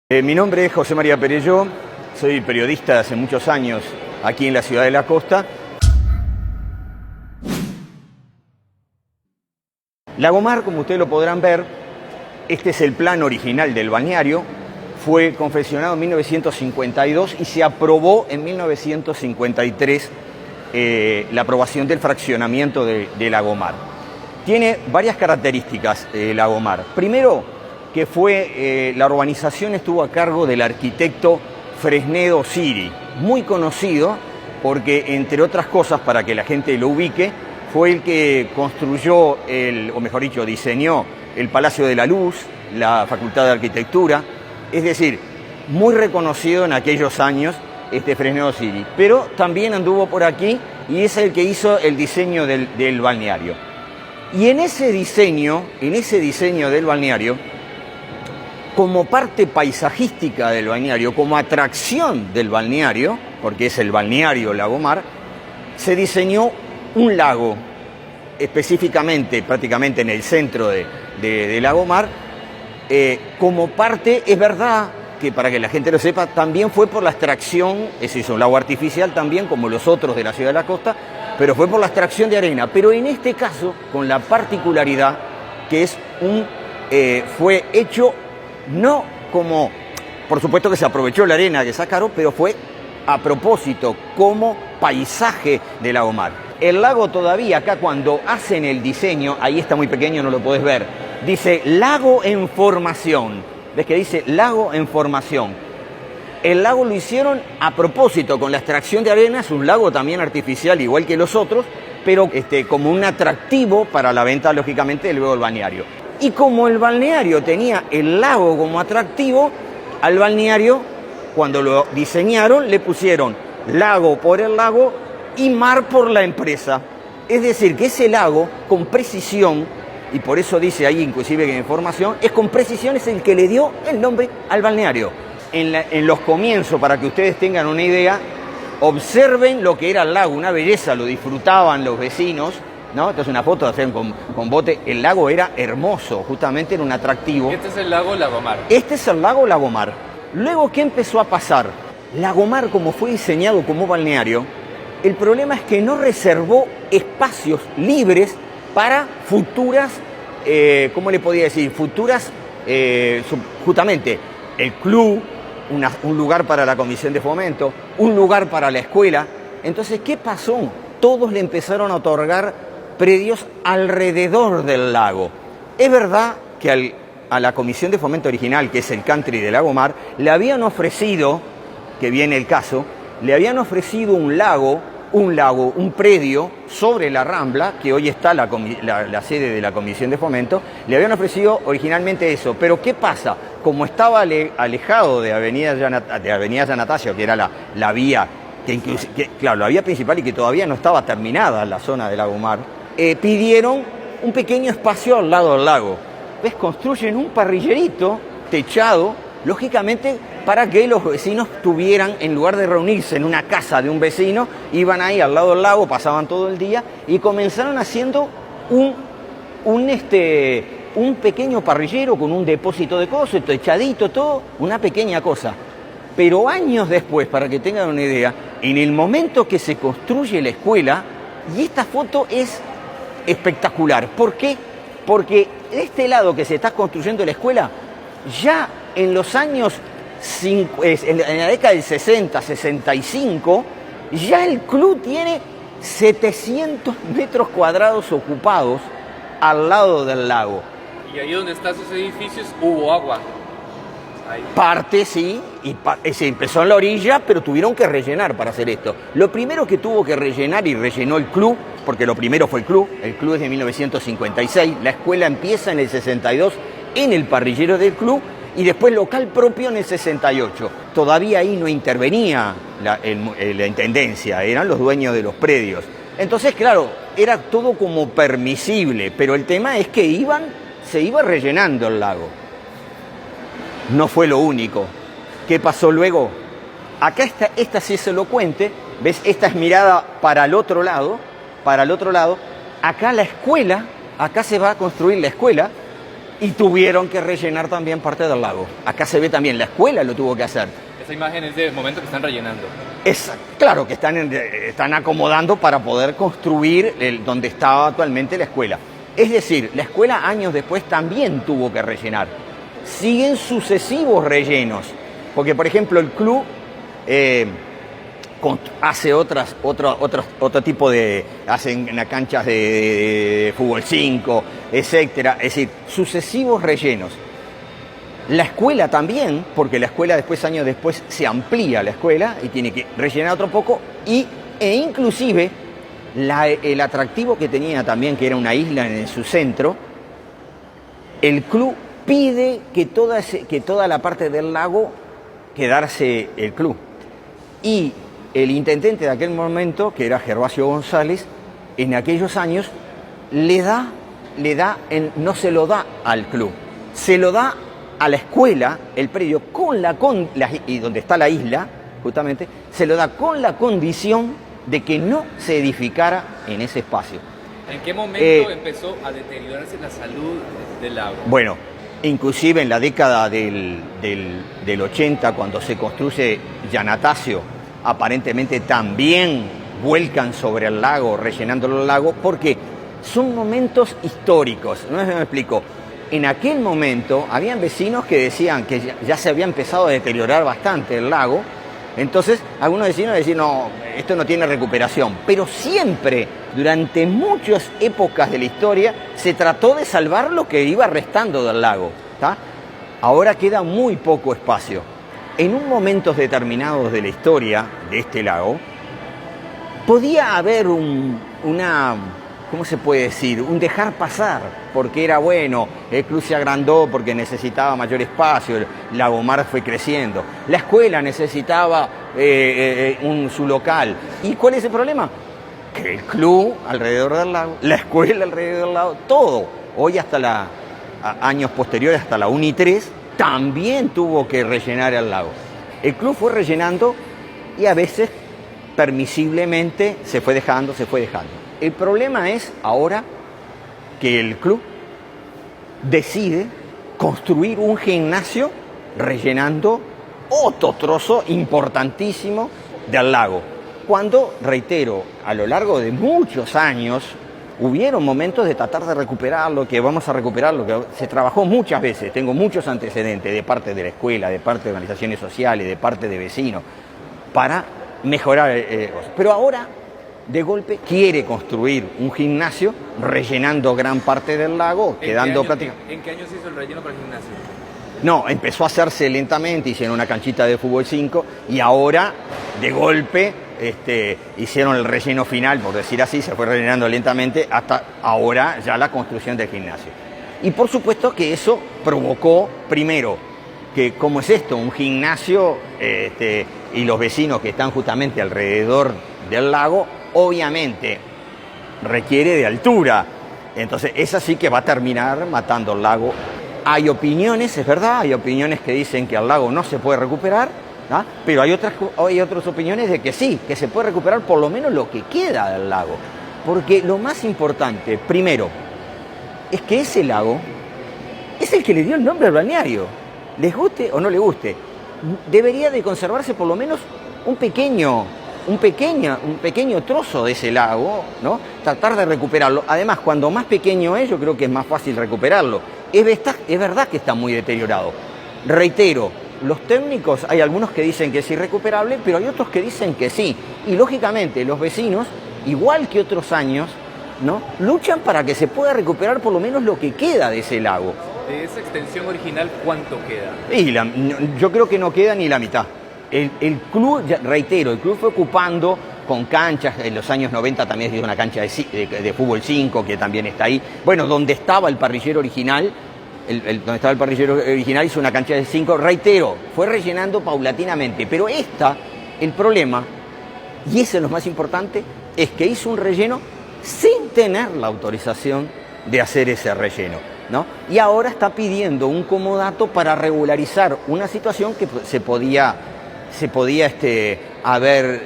Mi nombre es José María Perelló, soy periodista hace muchos años aquí en la ciudad de la costa. Lagomar, como ustedes lo podrán ver, este es el plan original del balneario, fue confeccionado en 1952 y se aprobó en 1953 la aprobación del fraccionamiento de Lagomar. Tiene varias características Lagomar. Primero, que fue, la urbanización estuvo a cargo del arquitecto Fresnedo Siri, muy conocido porque, entre otras cosas, para que la gente lo ubique, fue el que construyó, o mejor dicho, diseñó el Palacio de la Luz, la Facultad de Arquitectura, es decir, muy reconocido en aquellos años Fresnedo Siri, pero también anduvo por aquí y es el que hizo el diseño del balneario. Y en ese diseño del balneario, como parte paisajística del balneario, como atracción del balneario, porque es el balneario Lagomar, se diseñó un lago, específicamente, prácticamente en el centro de Lagomar, como parte, es verdad que para que la gente lo sepa, también fue por la extracción, es decir, un lago artificial también, como los otros de la ciudad de la costa, pero fue por la extracción de arena, pero en este caso, con la particularidad que es fue hecho no como, por supuesto que se aprovechó la arena que sacaron, pero fue a propósito, como paisaje de Lagomar. El lago todavía, acá cuando hacen el diseño, ahí está muy pequeño, no lo podés ver, dice lago en formación. ¿Ves que dice lago en formación? El lago lo hicieron a propósito, con la extracción de arena, es un lago también artificial, igual que los otros, pero como un atractivo para la venta, lógicamente, luego del balneario. Y como el balneario tenía el lago como atractivo, al balneario, cuando lo diseñaron, le pusieron lago por el lago y mar por la empresa. Es decir, que ese lago, con precisión, y por eso dice ahí inclusive que en información, es con precisión, es el que le dio el nombre al balneario. En los comienzos, para que ustedes tengan una idea, observen lo que era el lago, una belleza, lo disfrutaban los vecinos, ¿no? Entonces una foto hacen con bote, el lago era hermoso, justamente era un atractivo. Este es el lago Lagomar. Este es el lago Lagomar. Luego, ¿qué empezó a pasar? Lagomar, como fue diseñado como balneario, el problema es que no reservó espacios libres para futuras, ¿cómo le podía decir? Futuras, justamente, el club, un lugar para la comisión de fomento, un lugar para la escuela. Entonces, ¿qué pasó? Todos le empezaron a otorgar predios alrededor del lago. Es verdad que a la comisión de fomento original, que es el country de Lagomar, le habían ofrecido, que viene el caso, le habían ofrecido un predio sobre la Rambla, que hoy está la sede de la comisión de fomento, le habían ofrecido originalmente eso. Pero ¿qué pasa? Como estaba alejado de Avenida Yanatacio, que era la vía, claro, la vía principal y que todavía no estaba terminada la zona de Lagomar, pidieron un pequeño espacio al lado del lago. ¿Ves? Construyen un parrillerito techado, lógicamente, para que los vecinos tuvieran, en lugar de reunirse en una casa de un vecino, iban ahí al lado del lago, pasaban todo el día y comenzaron haciendo un pequeño parrillero con un depósito de cosas, techadito, todo, una pequeña cosa. Pero años después, para que tengan una idea, en el momento que se construye la escuela, y esta foto es espectacular. ¿Por qué? Porque de este lado que se está construyendo la escuela, ya en los años, en la década del 60, 65, ya el club tiene 700 metros cuadrados ocupados al lado del lago. Y ahí donde están esos edificios hubo agua. Ahí. Parte sí, y se empezó en la orilla, pero tuvieron que rellenar para hacer esto. Lo primero que tuvo que rellenar, y rellenó el club, porque lo primero fue el club es de 1956, la escuela empieza en el 62 en el parrillero del club, y después local propio en el 68. Todavía ahí no intervenía la intendencia, eran los dueños de los predios. Entonces, claro, era todo como permisible, pero el tema es que se iba rellenando el lago. No fue lo único. ¿Qué pasó luego? Acá esta sí es elocuente, ¿ves? Esta es mirada para el otro lado. Acá la escuela, acá se va a construir la escuela, y tuvieron que rellenar también parte del lago. Acá se ve también, la escuela lo tuvo que hacer. Esa imagen es del momento que están rellenando. Claro que están acomodando para poder construir donde estaba actualmente la escuela. Es decir, la escuela años después también tuvo que rellenar. Siguen sucesivos rellenos, porque por ejemplo el club hace otro tipo de, hacen las canchas de fútbol 5, etcétera, es decir, sucesivos rellenos. La escuela también, porque la escuela después, años después, se amplía la escuela y tiene que rellenar otro poco, e inclusive el atractivo que tenía también, que era una isla en su centro, el club pide que toda la parte del lago quedarse el club. Y el intendente de aquel momento, que era Gervasio González, en aquellos años no se lo da al club, se lo da a la escuela, el predio, y donde está la isla, justamente, se lo da con la condición de que no se edificara en ese espacio. ¿En qué momento empezó a deteriorarse la salud del lago? Bueno, inclusive en la década del 80, cuando se construye Yanatacio, aparentemente también vuelcan sobre el lago, rellenándolo el lago, porque son momentos históricos, ¿no? Me explico. En aquel momento habían vecinos que decían que ya se había empezado a deteriorar bastante el lago, entonces algunos vecinos decían, no, esto no tiene recuperación, pero siempre, durante muchas épocas de la historia, se trató de salvar lo que iba restando del lago, ¿tá? Ahora queda muy poco espacio. En un momentos determinados de la historia de este lago, podía haber ¿cómo se puede decir? Un dejar pasar, porque era bueno, el club se agrandó porque necesitaba mayor espacio, el Lagomar fue creciendo, la escuela necesitaba su local. ¿Y cuál es el problema? Que el club alrededor del lago, la escuela alrededor del lago, todo, hoy hasta años posteriores, hasta la UNI 3, también tuvo que rellenar el lago. El club fue rellenando y a veces permisiblemente se fue dejando. El problema es ahora que el club decide construir un gimnasio rellenando otro trozo importantísimo del lago. Cuando, reitero, a lo largo de muchos años hubieron momentos de tratar de recuperarlo, que vamos a recuperarlo, que se trabajó muchas veces, tengo muchos antecedentes de parte de la escuela, de parte de organizaciones sociales, de parte de vecinos, para mejorar. Pero ahora, de golpe, quiere construir un gimnasio rellenando gran parte del lago, quedando prácticamente... ¿En qué año se hizo el relleno para el gimnasio? No, empezó a hacerse lentamente, hicieron una canchita de fútbol 5 y ahora, de golpe, hicieron el relleno final, por decir así, se fue rellenando lentamente hasta ahora ya la construcción del gimnasio. Y por supuesto que eso provocó, primero, que como es esto, un gimnasio y los vecinos que están justamente alrededor del lago, obviamente requiere de altura. Entonces, esa sí que va a terminar matando el lago. Hay opiniones, es verdad, hay opiniones que dicen que el lago no se puede recuperar, ¿no? Pero hay otras opiniones de que sí, que se puede recuperar por lo menos lo que queda del lago. Porque lo más importante, primero, es que ese lago es el que le dio el nombre al balneario. Les guste o no les guste, debería de conservarse por lo menos un pequeño trozo de ese lago, ¿no? Tratar de recuperarlo. Además, cuando más pequeño es, yo creo que es más fácil recuperarlo. Es verdad que está muy deteriorado. Reitero, los técnicos, hay algunos que dicen que es irrecuperable, pero hay otros que dicen que sí. Y lógicamente los vecinos, igual que otros años, ¿no?, luchan para que se pueda recuperar por lo menos lo que queda de ese lago. De esa extensión original, ¿cuánto queda? Yo creo que no queda ni la mitad. El club, reitero, el club fue ocupando con canchas, en los años 90 también hizo una cancha de fútbol 5, que también está ahí. Bueno, donde estaba el parrillero original, hizo una cancha de 5, reitero, fue rellenando paulatinamente. Pero el problema, y eso es lo más importante, es que hizo un relleno sin tener la autorización de hacer ese relleno, ¿no? Y ahora está pidiendo un comodato para regularizar una situación que se podía haber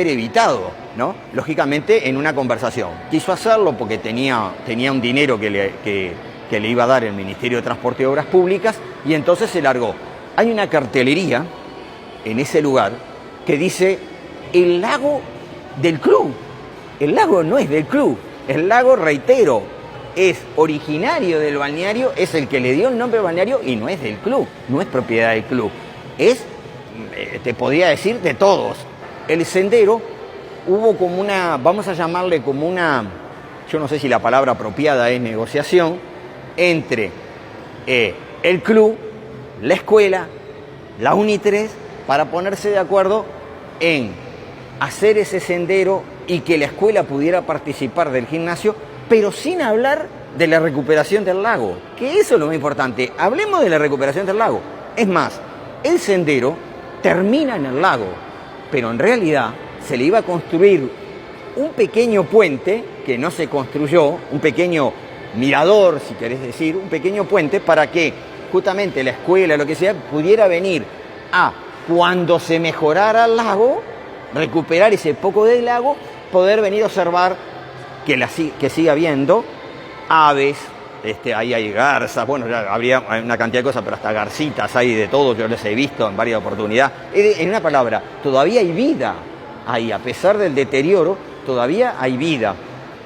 evitado, ¿no? Lógicamente en una conversación. Quiso hacerlo porque tenía un dinero que que le iba a dar el Ministerio de Transporte y Obras Públicas, y entonces se largó. Hay una cartelería en ese lugar que dice el lago del club. El lago no es del club, el lago, reitero, es originario del balneario, es el que le dio el nombre al balneario y no es del club, no es propiedad del club, es, te podría decir, de todos. El sendero hubo como una, vamos a llamarle como una, yo no sé si la palabra apropiada es negociación, entre el club, la escuela, la UNI3, para ponerse de acuerdo en hacer ese sendero y que la escuela pudiera participar del gimnasio, pero sin hablar de la recuperación del lago, que eso es lo más importante. Hablemos de la recuperación del lago. Es más, el sendero termina en el lago, pero en realidad se le iba a construir un pequeño puente que no se construyó, un pequeño mirador, si querés decir, un pequeño puente para que justamente la escuela, lo que sea, pudiera venir a, cuando se mejorara el lago, recuperar ese poco del lago, poder venir a observar que sigue habiendo aves, ahí hay garzas, bueno, ya habría una cantidad de cosas, pero hasta garcitas hay de todo, yo les he visto en varias oportunidades. En una palabra, todavía hay vida ahí, a pesar del deterioro, todavía hay vida.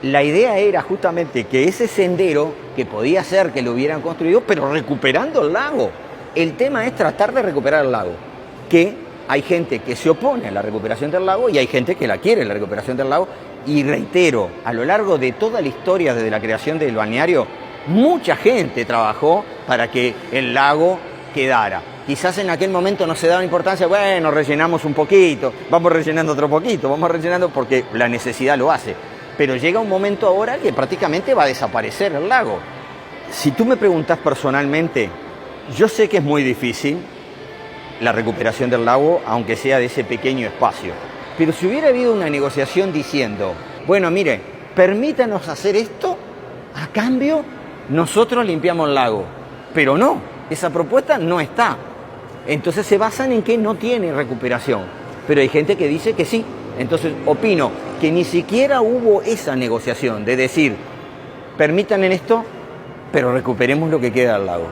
La idea era justamente que ese sendero, que podía ser que lo hubieran construido, pero recuperando el lago. El tema es tratar de recuperar el lago, que hay gente que se opone a la recuperación del lago y hay gente que la quiere, la recuperación del lago. Y reitero, a lo largo de toda la historia desde la creación del balneario, mucha gente trabajó para que el lago quedara. Quizás en aquel momento no se daba importancia, bueno, rellenamos un poquito, vamos rellenando otro poquito, vamos rellenando porque la necesidad lo hace. Pero llega un momento ahora que prácticamente va a desaparecer el lago. Si tú me preguntas personalmente, yo sé que es muy difícil la recuperación del lago, aunque sea de ese pequeño espacio. Pero si hubiera habido una negociación diciendo, bueno, mire, permítanos hacer esto, a cambio nosotros limpiamos el lago. Pero no, esa propuesta no está. Entonces se basan en que no tiene recuperación. Pero hay gente que dice que sí. Entonces opino que ni siquiera hubo esa negociación de decir, permitan en esto, pero recuperemos lo que queda del lago.